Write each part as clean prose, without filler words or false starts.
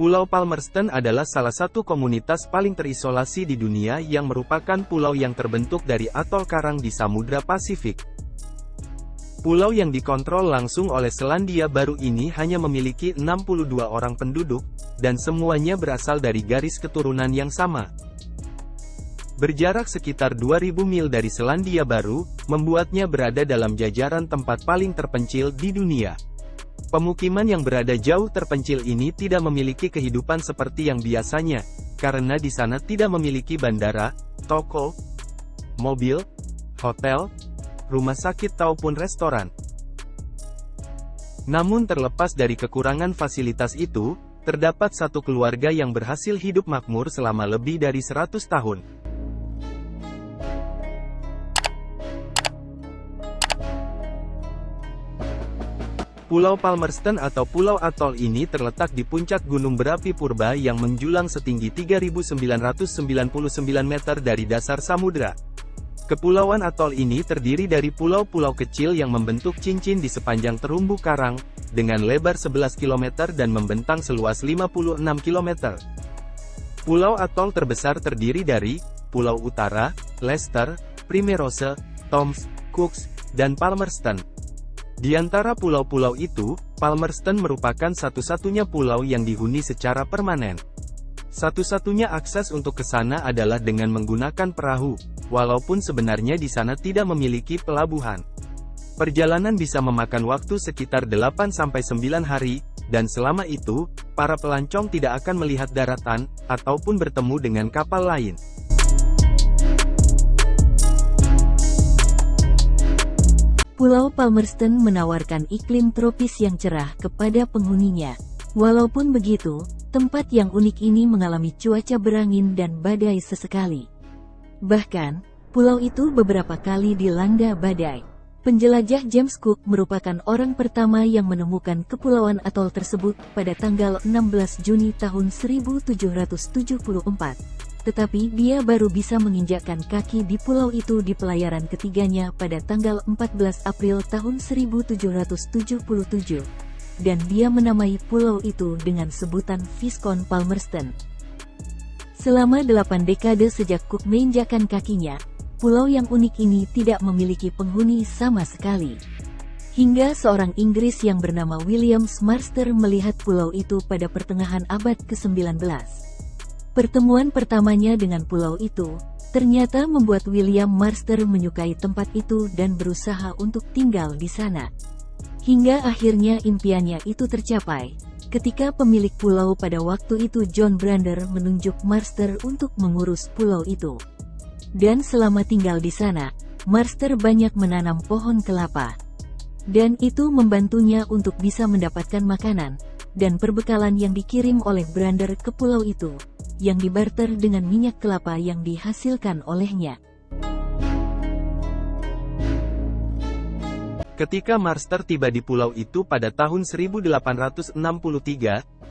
Pulau Palmerston adalah salah satu komunitas paling terisolasi di dunia yang merupakan pulau yang terbentuk dari atol karang di Samudra Pasifik. Pulau yang dikontrol langsung oleh Selandia Baru ini hanya memiliki 62 orang penduduk, dan semuanya berasal dari garis keturunan yang sama. Berjarak sekitar 2000 mil dari Selandia Baru, membuatnya berada dalam jajaran tempat paling terpencil di dunia. Pemukiman yang berada jauh terpencil ini tidak memiliki kehidupan seperti yang biasanya, karena di sana tidak memiliki bandara, toko, mobil, hotel, rumah sakit maupun restoran. Namun terlepas dari kekurangan fasilitas itu, terdapat satu keluarga yang berhasil hidup makmur selama lebih dari 100 tahun. Pulau Palmerston atau Pulau Atol ini terletak di puncak gunung berapi purba yang menjulang setinggi 3.999 meter dari dasar samudra. Kepulauan atol ini terdiri dari pulau-pulau kecil yang membentuk cincin di sepanjang terumbu karang, dengan lebar 11 km dan membentang seluas 56 km. Pulau atol terbesar terdiri dari Pulau Utara, Lester, Primerose, Toms, Cooks, dan Palmerston. Di antara pulau-pulau itu, Palmerston merupakan satu-satunya pulau yang dihuni secara permanen. Satu-satunya akses untuk ke sana adalah dengan menggunakan perahu, walaupun sebenarnya di sana tidak memiliki pelabuhan. Perjalanan bisa memakan waktu sekitar 8-9 hari, dan selama itu, para pelancong tidak akan melihat daratan, ataupun bertemu dengan kapal lain. Pulau Palmerston menawarkan iklim tropis yang cerah kepada penghuninya. Walaupun begitu, tempat yang unik ini mengalami cuaca berangin dan badai sesekali. Bahkan, pulau itu beberapa kali dilanda badai. Penjelajah James Cook merupakan orang pertama yang menemukan kepulauan atol tersebut pada tanggal 16 Juni tahun 1774. Tetapi dia baru bisa menginjakkan kaki di pulau itu di pelayaran ketiganya pada tanggal 14 April tahun 1777. Dan dia menamai pulau itu dengan sebutan Viscount Palmerston. Selama 8 dekade sejak Cook menginjakkan kakinya, pulau yang unik ini tidak memiliki penghuni sama sekali. Hingga seorang Inggris yang bernama William Marster melihat pulau itu pada pertengahan abad ke-19. Pertemuan pertamanya dengan pulau itu, ternyata membuat William Marster menyukai tempat itu dan berusaha untuk tinggal di sana. Hingga akhirnya impiannya itu tercapai, ketika pemilik pulau pada waktu itu John Brander menunjuk Marster untuk mengurus pulau itu. Dan selama tinggal di sana, Marster banyak menanam pohon kelapa. Dan itu membantunya untuk bisa mendapatkan makanan, dan perbekalan yang dikirim oleh Brander ke pulau itu, yang dibarter dengan minyak kelapa yang dihasilkan olehnya. Ketika Marster tiba di pulau itu pada tahun 1863,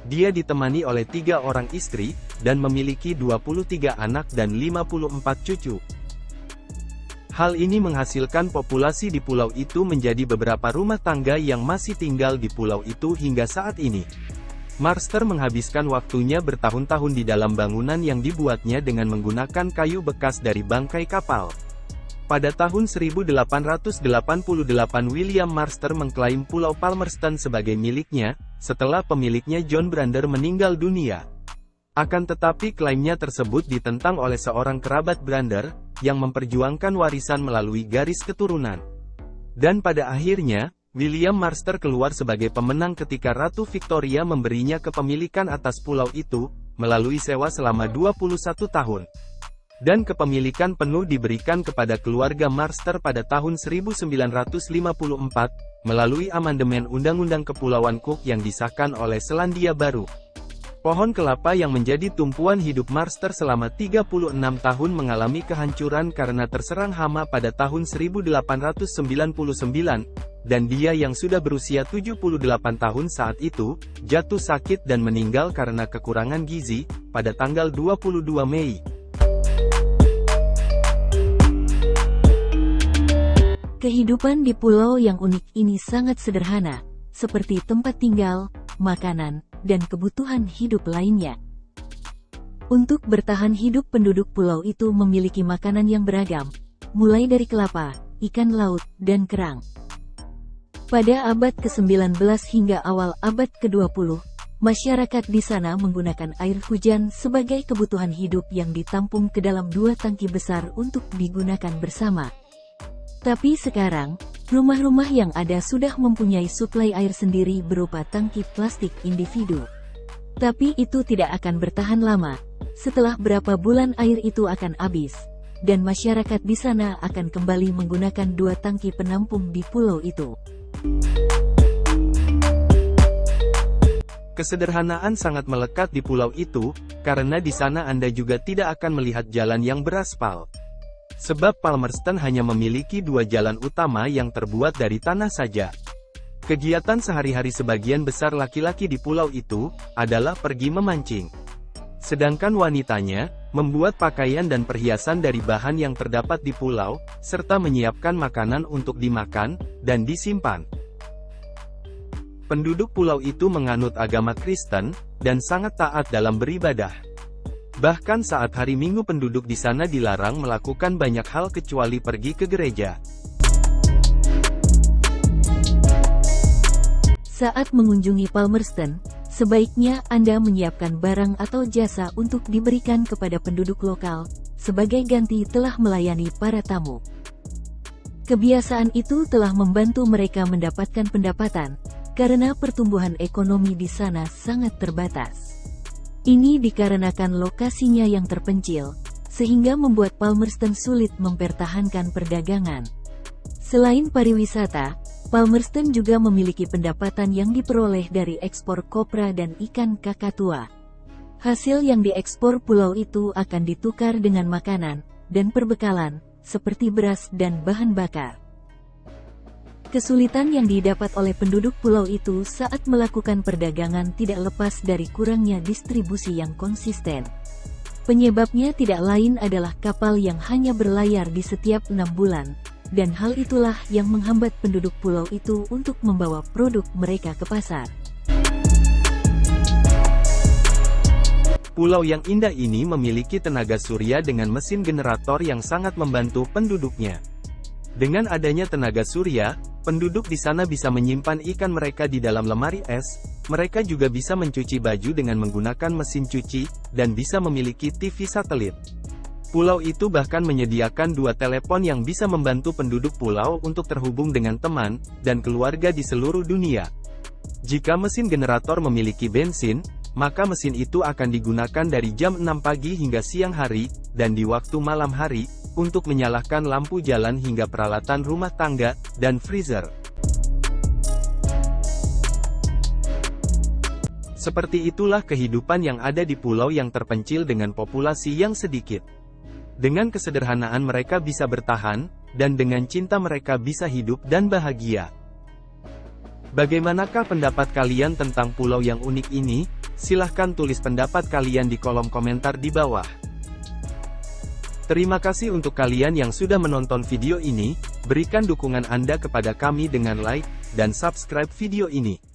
dia ditemani oleh 3 orang istri, dan memiliki 23 anak dan 54 cucu. Hal ini menghasilkan populasi di pulau itu menjadi beberapa rumah tangga yang masih tinggal di pulau itu hingga saat ini. Marster menghabiskan waktunya bertahun-tahun di dalam bangunan yang dibuatnya dengan menggunakan kayu bekas dari bangkai kapal. Pada tahun 1888 William Marster mengklaim Pulau Palmerston sebagai miliknya, setelah pemiliknya John Brander meninggal dunia. Akan tetapi klaimnya tersebut ditentang oleh seorang kerabat Brander, yang memperjuangkan warisan melalui garis keturunan. Dan pada akhirnya, William Marster keluar sebagai pemenang ketika Ratu Victoria memberinya kepemilikan atas pulau itu, melalui sewa selama 21 tahun. Dan kepemilikan penuh diberikan kepada keluarga Marster pada tahun 1954, melalui amandemen Undang-Undang Kepulauan Cook yang disahkan oleh Selandia Baru. Pohon kelapa yang menjadi tumpuan hidup Marster selama 36 tahun mengalami kehancuran karena terserang hama pada tahun 1899, dan dia yang sudah berusia 78 tahun saat itu, jatuh sakit dan meninggal karena kekurangan gizi, pada tanggal 22 Mei. Kehidupan di pulau yang unik ini sangat sederhana, seperti tempat tinggal, makanan, dan kebutuhan hidup lainnya. Untuk bertahan hidup, penduduk pulau itu memiliki makanan yang beragam, mulai dari kelapa, ikan laut, dan kerang. Pada abad ke-19 hingga awal abad ke-20, masyarakat di sana menggunakan air hujan sebagai kebutuhan hidup yang ditampung ke dalam 2 tangki besar untuk digunakan bersama. Tapi sekarang, rumah-rumah yang ada sudah mempunyai suplai air sendiri berupa tangki plastik individu. Tapi itu tidak akan bertahan lama. Setelah berapa bulan air itu akan habis, dan masyarakat di sana akan kembali menggunakan 2 tangki penampung di pulau itu. Kesederhanaan sangat melekat di pulau itu, karena di sana Anda juga tidak akan melihat jalan yang beraspal. Sebab Palmerston hanya memiliki 2 jalan utama yang terbuat dari tanah saja. Kegiatan sehari-hari sebagian besar laki-laki di pulau itu adalah pergi memancing. Sedangkan wanitanya membuat pakaian dan perhiasan dari bahan yang terdapat di pulau, serta menyiapkan makanan untuk dimakan dan disimpan. Penduduk pulau itu menganut agama Kristen dan sangat taat dalam beribadah. Bahkan saat hari Minggu penduduk di sana dilarang melakukan banyak hal kecuali pergi ke gereja. Saat mengunjungi Palmerston, sebaiknya Anda menyiapkan barang atau jasa untuk diberikan kepada penduduk lokal, sebagai ganti telah melayani para tamu. Kebiasaan itu telah membantu mereka mendapatkan pendapatan, karena pertumbuhan ekonomi di sana sangat terbatas. Ini dikarenakan lokasinya yang terpencil, sehingga membuat Palmerston sulit mempertahankan perdagangan. Selain pariwisata, Palmerston juga memiliki pendapatan yang diperoleh dari ekspor kopra dan ikan kakatua. Hasil yang diekspor pulau itu akan ditukar dengan makanan dan perbekalan, seperti beras dan bahan bakar. Kesulitan yang didapat oleh penduduk pulau itu saat melakukan perdagangan tidak lepas dari kurangnya distribusi yang konsisten. Penyebabnya tidak lain adalah kapal yang hanya berlayar di setiap 6 bulan, dan hal itulah yang menghambat penduduk pulau itu untuk membawa produk mereka ke pasar. Pulau yang indah ini memiliki tenaga surya dengan mesin generator yang sangat membantu penduduknya. Dengan adanya tenaga surya, penduduk di sana bisa menyimpan ikan mereka di dalam lemari es, mereka juga bisa mencuci baju dengan menggunakan mesin cuci, dan bisa memiliki TV satelit. Pulau itu bahkan menyediakan 2 telepon yang bisa membantu penduduk pulau untuk terhubung dengan teman dan keluarga di seluruh dunia. Jika mesin generator memiliki bensin, maka mesin itu akan digunakan dari jam 6 pagi hingga siang hari, dan di waktu malam hari, untuk menyalakan lampu jalan hingga peralatan rumah tangga, dan freezer. Seperti itulah kehidupan yang ada di pulau yang terpencil dengan populasi yang sedikit. Dengan kesederhanaan mereka bisa bertahan, dan dengan cinta mereka bisa hidup dan bahagia. Bagaimanakah pendapat kalian tentang pulau yang unik ini? Silahkan tulis pendapat kalian di kolom komentar di bawah. Terima kasih untuk kalian yang sudah menonton video ini, berikan dukungan Anda kepada kami dengan like, dan subscribe video ini.